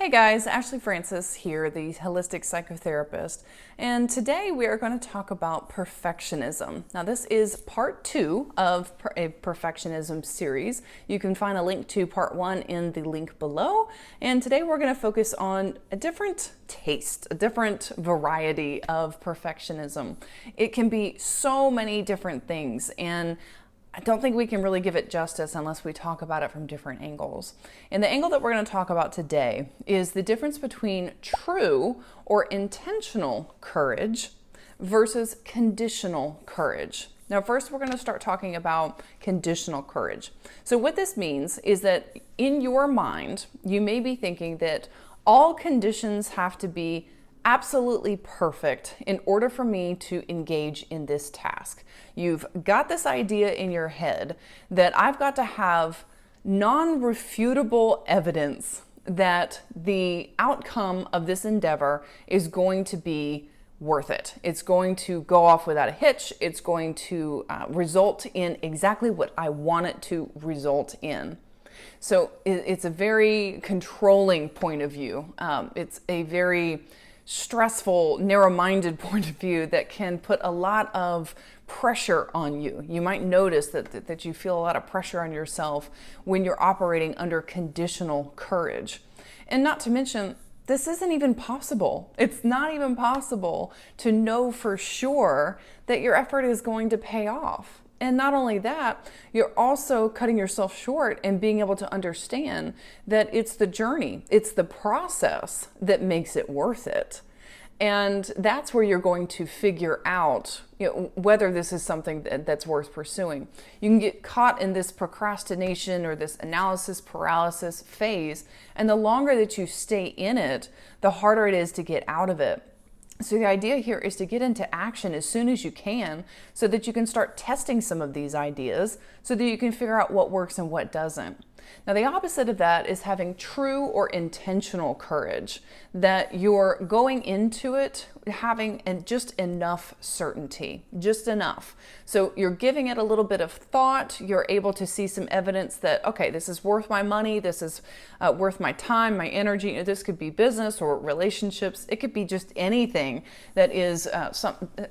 Hey guys, Ashley Francis here, the holistic psychotherapist, and today we are going to talk about perfectionism. Now this is part 2 of a perfectionism series. You can find a link to part 1 in the link below, and today we're going to focus on a different taste, a different variety of perfectionism. It can be so many different things, and I don't think we can really give it justice unless we talk about it from different angles. And the angle that we're going to talk about today is the difference between true or intentional courage versus conditional courage. Now, first, we're going to start talking about conditional courage. So what this means is that in your mind, you may be thinking that all conditions have to be absolutely perfect in order for me to engage in this task. You've got this idea in your head that I've got to have non-refutable evidence that the outcome of this endeavor is going to be worth it. It's going to go off without a hitch. It's going to result in exactly what I want it to result in. So it's a very controlling point of view. It's a very stressful, narrow-minded point of view that can put a lot of pressure on you. You might notice that you feel a lot of pressure on yourself when you're operating under conditional courage. And not to mention, this isn't even possible. It's not even possible to know for sure that your effort is going to pay off. And not only that, you're also cutting yourself short and being able to understand that it's the journey, it's the process that makes it worth it. And that's where you're going to figure out, whether this is something that's worth pursuing. You can get caught in this procrastination or this analysis paralysis phase, and the longer that you stay in it, the harder it is to get out of it. So the idea here is to get into action as soon as you can so that you can start testing some of these ideas so that you can figure out what works and what doesn't. Now, the opposite of that is having true or intentional courage, that you're going into it having just enough certainty, just enough. So you're giving it a little bit of thought. You're able to see some evidence that, okay, this is worth my money. This is worth my time, my energy. This could be business or relationships. It could be just anything that is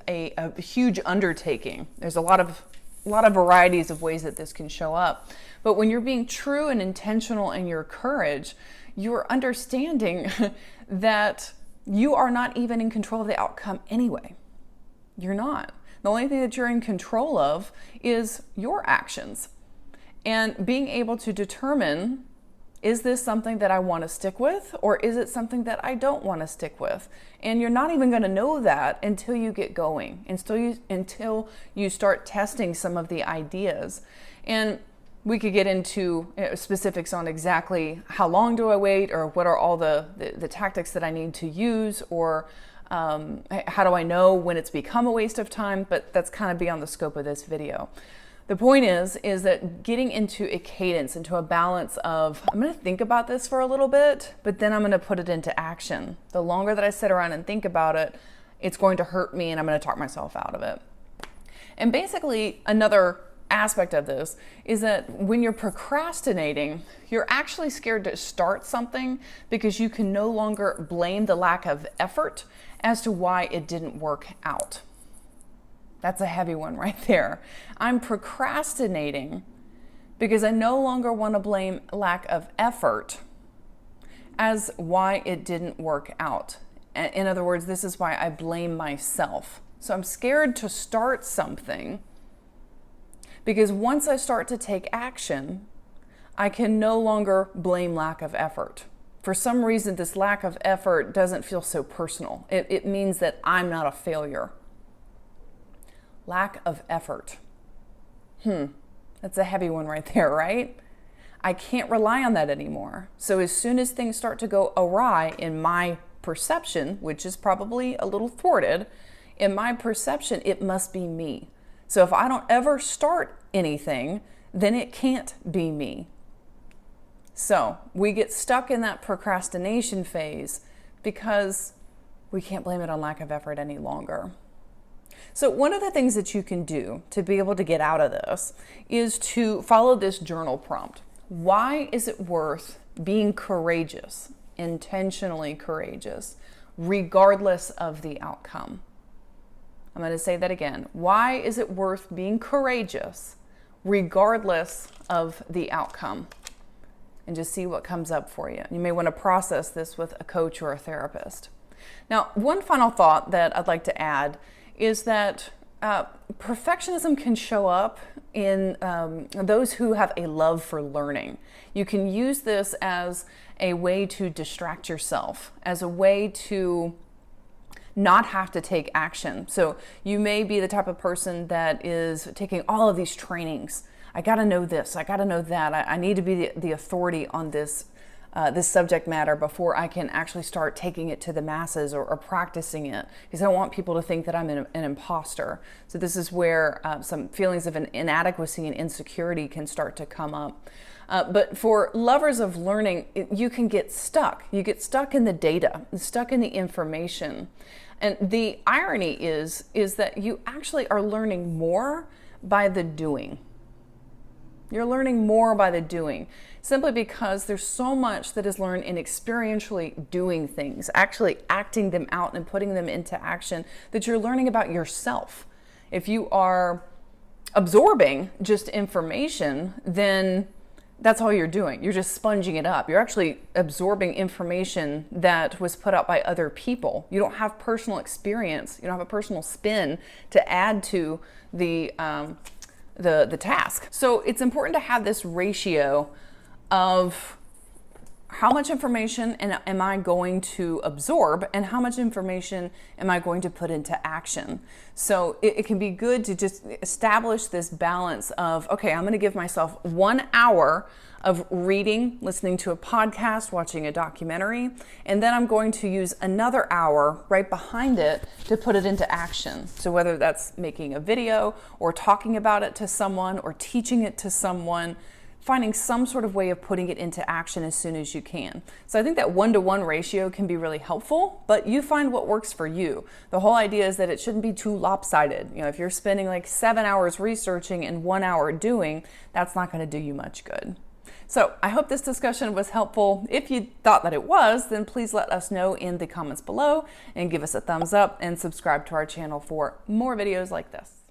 a huge undertaking. There's a lot of varieties of ways that this can show up. But when you're being true and intentional in your courage, you're understanding that you are not even in control of the outcome anyway. You're not. The only thing that you're in control of is your actions. And being able to determine, is this something that I want to stick with, or is it something that I don't want to stick with? And you're not even going to know that until you get going, until you start testing some of the ideas. And we could get into specifics on exactly how long do I wait, or what are all the tactics that I need to use, or how do I know when it's become a waste of time, but that's kind of beyond the scope of this video. The point is that getting into a cadence, into a balance of, I'm going to think about this for a little bit, but then I'm going to put it into action. The longer that I sit around and think about it, it's going to hurt me and I'm going to talk myself out of it. And basically, another aspect of this is that when you're procrastinating, you're actually scared to start something because you can no longer blame the lack of effort as to why it didn't work out. That's a heavy one right there. I'm procrastinating because I no longer want to blame lack of effort as why it didn't work out. In other words, this is why I blame myself. So I'm scared to start something because once I start to take action, I can no longer blame lack of effort. For some reason, this lack of effort doesn't feel so personal. It means that I'm not a failure. Lack of effort. That's a heavy one right there, right? I can't rely on that anymore. So as soon as things start to go awry in my perception, which is probably a little thwarted, in my perception, it must be me. So if I don't ever start anything, then it can't be me. So we get stuck in that procrastination phase because we can't blame it on lack of effort any longer. So one of the things that you can do to be able to get out of this is to follow this journal prompt. Why is it worth being courageous intentionally courageous, regardless of the outcome. I'm going to say that again. Why is it worth being courageous, regardless of the outcome? And just see what comes up for you. You may want to process this with a coach or a therapist. Now, one final thought that I'd like to add is that perfectionism can show up in those who have a love for learning. You can use this as a way to distract yourself, as a way to not have to take action. So you may be the type of person that is taking all of these trainings. I got to know this, I got to know that. I need to be the authority on this subject matter before I can actually start taking it to the masses or practicing it, because I don't want people to think that I'm an imposter. So this is where some feelings of an inadequacy and insecurity can start to come up. But for lovers of learning, you can get stuck. You get stuck in the data, stuck in the information. And the irony is that you actually are learning more by the doing. You're learning more by the doing, simply because there's so much that is learned in experientially doing things, actually acting them out and putting them into action, that you're learning about yourself. If you are absorbing just information, then that's all you're doing. You're just sponging it up. You're actually absorbing information that was put out by other people. You don't have personal experience. You don't have a personal spin to add to the task. So it's important to have this ratio of how much information am I going to absorb and how much information am I going to put into action. So it can be good to just establish this balance of, okay, I'm going to give myself 1 hour of reading, listening to a podcast, watching a documentary, and then I'm going to use another hour right behind it to put it into action. So whether that's making a video or talking about it to someone or teaching it to someone, finding some sort of way of putting it into action as soon as you can. So I think that 1-to-1 ratio can be really helpful, but you find what works for you. The whole idea is that it shouldn't be too lopsided. You know, if you're spending like 7 hours researching and 1 hour doing, that's not going to do you much good. So I hope this discussion was helpful. If you thought that it was, then please let us know in the comments below and give us a thumbs up and subscribe to our channel for more videos like this.